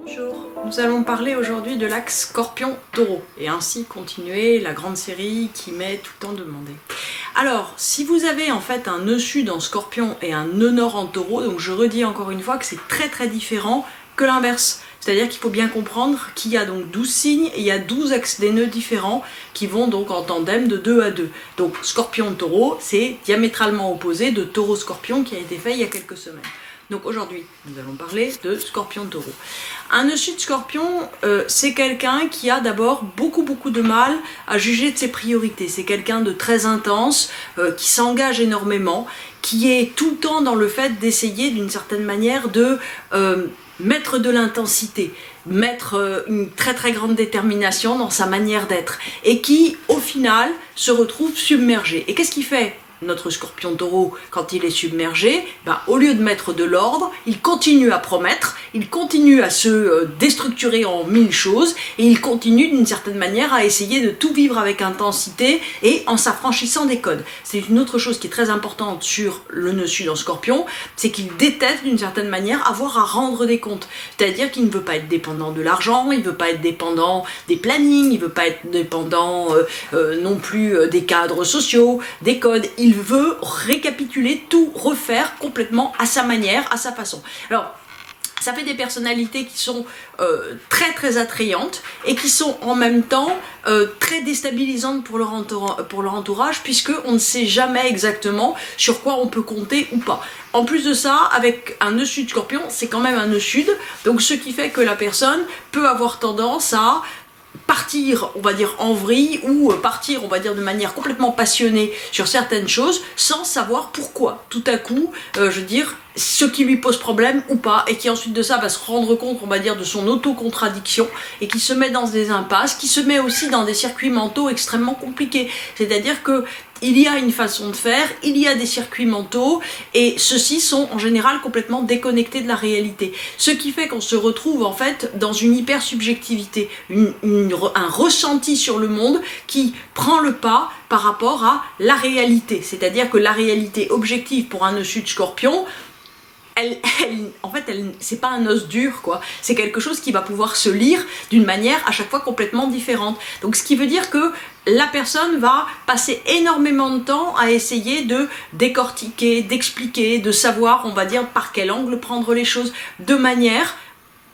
Bonjour, nous allons parler aujourd'hui de l'axe Scorpion-Taureau et ainsi continuer la grande série qui m'est tout le temps demandée. Alors, si vous avez en fait un nœud sud en Scorpion et un nœud nord en Taureau, donc je redis encore une fois que c'est très différent que l'inverse. C'est-à-dire qu'il faut bien comprendre qu'il y a donc 12 signes et il y a 12 axes des nœuds différents qui vont donc en tandem de 2 à 2. Donc Scorpion-Taureau, c'est diamétralement opposé de Taureau-Scorpion qui a été fait il y a quelques semaines. Donc aujourd'hui, nous allons parler de Scorpion-Taureau. Un nœud sud Scorpion, c'est quelqu'un qui a d'abord beaucoup de mal à juger de ses priorités. C'est quelqu'un de très intense, qui s'engage énormément, qui est tout le temps dans le fait d'essayer d'une certaine manière de mettre de l'intensité, mettre une très grande détermination dans sa manière d'être et qui, au final, se retrouve submergé. Et qu'est-ce qu'il fait ? Notre Scorpion Taureau, quand il est submergé, au lieu de mettre de l'ordre, il continue à promettre, il continue à se déstructurer en mille choses, et il continue d'une certaine manière à essayer de tout vivre avec intensité et en s'affranchissant des codes. C'est une autre chose qui est très importante sur le nœud sud en Scorpion, c'est qu'il déteste d'une certaine manière avoir à rendre des comptes. C'est-à-dire qu'il ne veut pas être dépendant de l'argent, il ne veut pas être dépendant des plannings, il ne veut pas être dépendant non plus des cadres sociaux, des codes. Il veut récapituler, tout refaire complètement à sa manière, à sa façon. Alors, ça fait des personnalités qui sont très attrayantes et qui sont en même temps très déstabilisantes pour leur entourage puisqu'on ne sait jamais exactement sur quoi on peut compter ou pas. En plus de ça, avec un nœud sud Scorpion, c'est quand même un nœud sud, donc ce qui fait que la personne peut avoir tendance à partir, on va dire, en vrille ou partir, on va dire, de manière complètement passionnée sur certaines choses sans savoir pourquoi. Tout à coup, je veux dire, ce qui lui pose problème ou pas, et qui ensuite de ça va se rendre compte, on va dire, de son auto-contradiction, et qui se met dans des impasses, qui se met aussi dans des circuits mentaux extrêmement compliqués. C'est-à-dire que il y a une façon de faire, il y a des circuits mentaux, et ceux-ci sont en général complètement déconnectés de la réalité. Ce qui fait qu'on se retrouve en fait dans une hyper-subjectivité, un ressenti sur le monde qui prend le pas par rapport à la réalité. C'est-à-dire que la réalité objective pour un nœud sud Scorpion, en fait, c'est pas un os dur, quoi. C'est quelque chose qui va pouvoir se lire d'une manière à chaque fois complètement différente. Donc, ce qui veut dire que la personne va passer énormément de temps à essayer de décortiquer, d'expliquer, de savoir, on va dire, par quel angle prendre les choses, de manière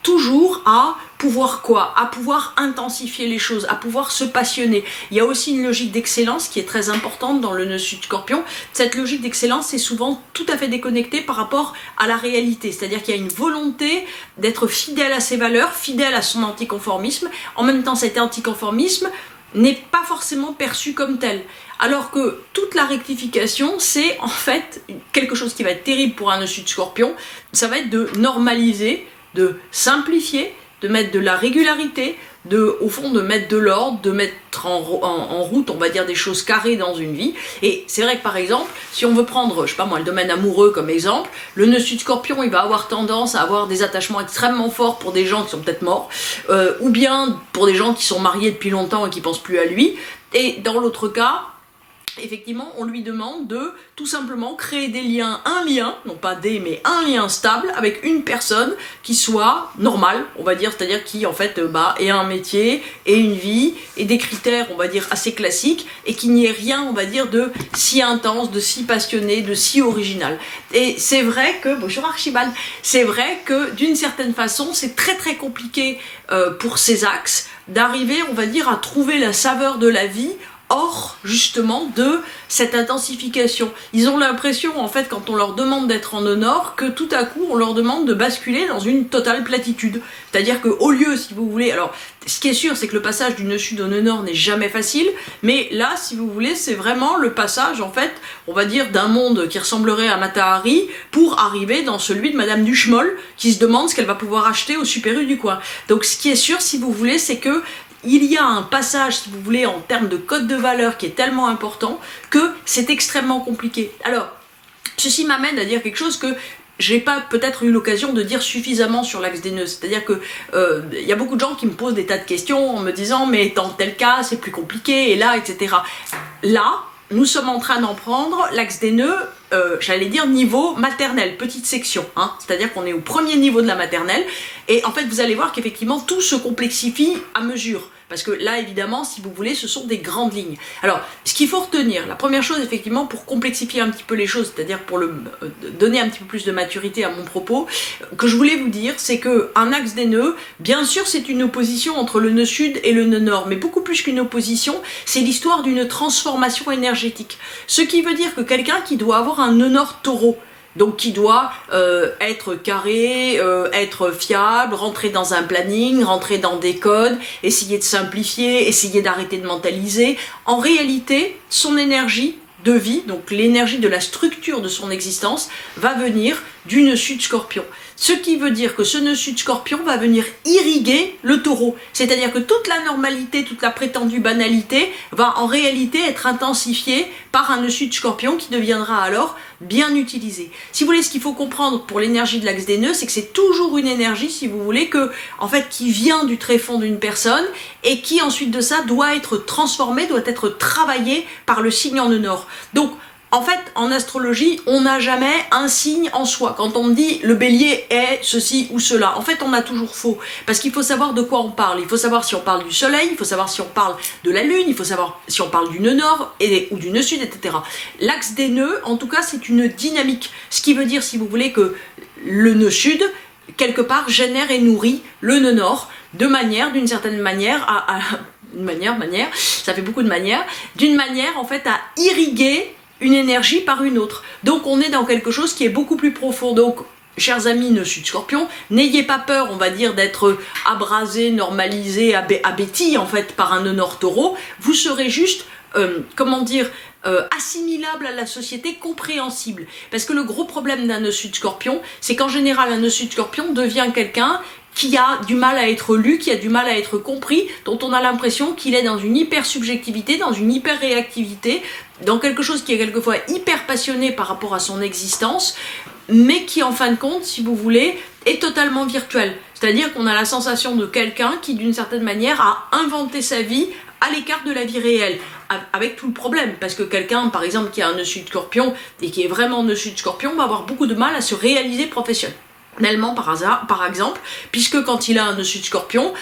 toujours à pouvoir quoi ? À pouvoir intensifier les choses, à pouvoir se passionner. Il y a aussi une logique d'excellence qui est très importante dans le nœud sud Scorpion. Cette logique d'excellence est souvent tout à fait déconnectée par rapport à la réalité. C'est-à-dire qu'il y a une volonté d'être fidèle à ses valeurs, fidèle à son anticonformisme. En même temps, cet anticonformisme n'est pas forcément perçu comme tel. Alors que toute la rectification, c'est en fait quelque chose qui va être terrible pour un nœud sud Scorpion. Ça va être de normaliser, de simplifier, de mettre de la régularité, au fond de mettre de l'ordre, de mettre en route, on va dire, des choses carrées dans une vie. Et c'est vrai que par exemple, si on veut prendre, je sais pas moi, le domaine amoureux comme exemple, le nœud sud Scorpion, il va avoir tendance à avoir des attachements extrêmement forts pour des gens qui sont peut-être morts, ou bien pour des gens qui sont mariés depuis longtemps et qui pensent plus à lui. Et dans l'autre cas, effectivement, on lui demande de tout simplement créer des liens, un lien, non pas des, mais un lien stable avec une personne qui soit normale, on va dire, c'est-à-dire qui en fait ait un métier et une vie et des critères, on va dire, assez classiques et qu'il n'y ait rien, on va dire, de si intense, de si passionné, de si original. Et c'est vrai que, bonjour Archibald, c'est vrai que d'une certaine façon, c'est très compliqué pour ces axes d'arriver, on va dire, à trouver la saveur de la vie hors justement de cette intensification. Ils ont l'impression en fait quand on leur demande d'être en nœud nord que tout à coup on leur demande de basculer dans une totale platitude. C'est-à-dire qu'au lieu, si vous voulez, alors ce qui est sûr c'est que le passage du nœud sud au nœud nord n'est jamais facile, mais là si vous voulez c'est vraiment le passage en fait, on va dire d'un monde qui ressemblerait à Mata Hari pour arriver dans celui de Madame Duchemol qui se demande ce qu'elle va pouvoir acheter au Super U du coin. Donc ce qui est sûr si vous voulez c'est que il y a un passage, si vous voulez, en termes de code de valeur qui est tellement important que c'est extrêmement compliqué. Alors, ceci m'amène à dire quelque chose que j'ai pas peut-être eu l'occasion de dire suffisamment sur l'axe des nœuds. C'est-à-dire que y a beaucoup de gens qui me posent des tas de questions en me disant mais dans tel cas c'est plus compliqué et là, etc. Là, nous sommes en train d'en prendre l'axe des nœuds, j'allais dire niveau maternel, petite section, hein, c'est-à-dire qu'on est au premier niveau de la maternelle, et en fait vous allez voir qu'effectivement tout se complexifie à mesure. Parce que là, évidemment, si vous voulez, ce sont des grandes lignes. Alors, ce qu'il faut retenir, la première chose, effectivement, pour complexifier un petit peu les choses, c'est-à-dire pour donner un petit peu plus de maturité à mon propos, que je voulais vous dire, c'est qu'un axe des nœuds, bien sûr, c'est une opposition entre le nœud sud et le nœud nord, mais beaucoup plus qu'une opposition, c'est l'histoire d'une transformation énergétique. Ce qui veut dire que quelqu'un qui doit avoir un nœud nord taureau, donc qui doit être carré, être fiable, rentrer dans un planning, rentrer dans des codes, essayer de simplifier, essayer d'arrêter de mentaliser. En réalité, son énergie de vie, donc l'énergie de la structure de son existence, va venir du nœud sud scorpion. Ce qui veut dire que ce nœud sud scorpion va venir irriguer le taureau. C'est-à-dire que toute la normalité, toute la prétendue banalité va en réalité être intensifiée par un nœud sud scorpion qui deviendra alors bien utilisé. Si vous voulez, ce qu'il faut comprendre pour l'énergie de l'axe des nœuds, c'est que c'est toujours une énergie, si vous voulez, qui vient du tréfonds d'une personne et qui ensuite de ça doit être transformée, doit être travaillée par le signe en nœud nord. Donc, en fait, en astrologie, on n'a jamais un signe en soi. Quand on dit le bélier est ceci ou cela, en fait, on a toujours faux. Parce qu'il faut savoir de quoi on parle. Il faut savoir si on parle du soleil, il faut savoir si on parle de la lune, il faut savoir si on parle du nœud nord ou du nœud sud, etc. L'axe des nœuds, en tout cas, c'est une dynamique. Ce qui veut dire, si vous voulez, que le nœud sud, quelque part, génère et nourrit le nœud nord d'une certaine manière, ça fait beaucoup de manières, d'une manière, en fait, à irriguer une énergie par une autre. Donc on est dans quelque chose qui est beaucoup plus profond. Donc, chers amis nœud sud scorpion, n'ayez pas peur, on va dire, d'être abrasé, normalisé, abéti en fait par un nœud nord taureau. Vous serez juste, assimilable à la société, compréhensible. Parce que le gros problème d'un nœud sud scorpion, c'est qu'en général un nœud sud scorpion devient quelqu'un qui a du mal à être lu, qui a du mal à être compris, dont on a l'impression qu'il est dans une hyper-subjectivité, dans une hyper-réactivité, dans quelque chose qui est quelquefois hyper passionné par rapport à son existence, mais qui en fin de compte, si vous voulez, est totalement virtuel. C'est-à-dire qu'on a la sensation de quelqu'un qui, d'une certaine manière, a inventé sa vie à l'écart de la vie réelle, avec tout le problème, parce que quelqu'un, par exemple, qui a un nœud sud scorpion, et qui est vraiment nœud sud scorpion, va avoir beaucoup de mal à se réaliser professionnellement. Par exemple, puisque quand il a un nœud sud scorpion,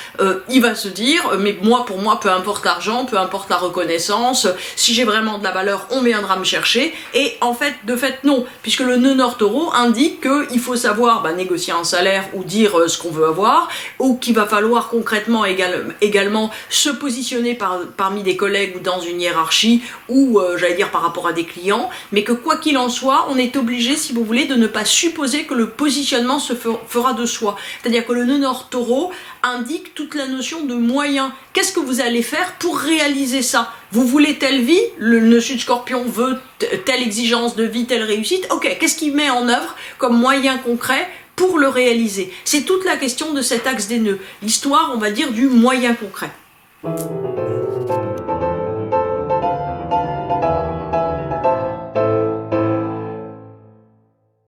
il va se dire mais pour moi peu importe l'argent, peu importe la reconnaissance, si j'ai vraiment de la valeur on viendra me chercher, et en fait de fait non, puisque le nœud nord taureau indique qu'il faut savoir négocier un salaire ou dire ce qu'on veut avoir, ou qu'il va falloir concrètement également se positionner parmi des collègues ou dans une hiérarchie, ou j'allais dire par rapport à des clients, mais que quoi qu'il en soit, on est obligé, si vous voulez, de ne pas supposer que le positionnement se fera de soi. C'est-à-dire que le nœud nord taureau indique toute la notion de moyens. Qu'est-ce que vous allez faire pour réaliser ça? Vous voulez telle vie? Le nœud sud scorpion veut telle exigence de vie, telle réussite. Ok, qu'est-ce qu'il met en œuvre comme moyen concret pour le réaliser? C'est toute la question de cet axe des nœuds. L'histoire, on va dire, du moyen concret.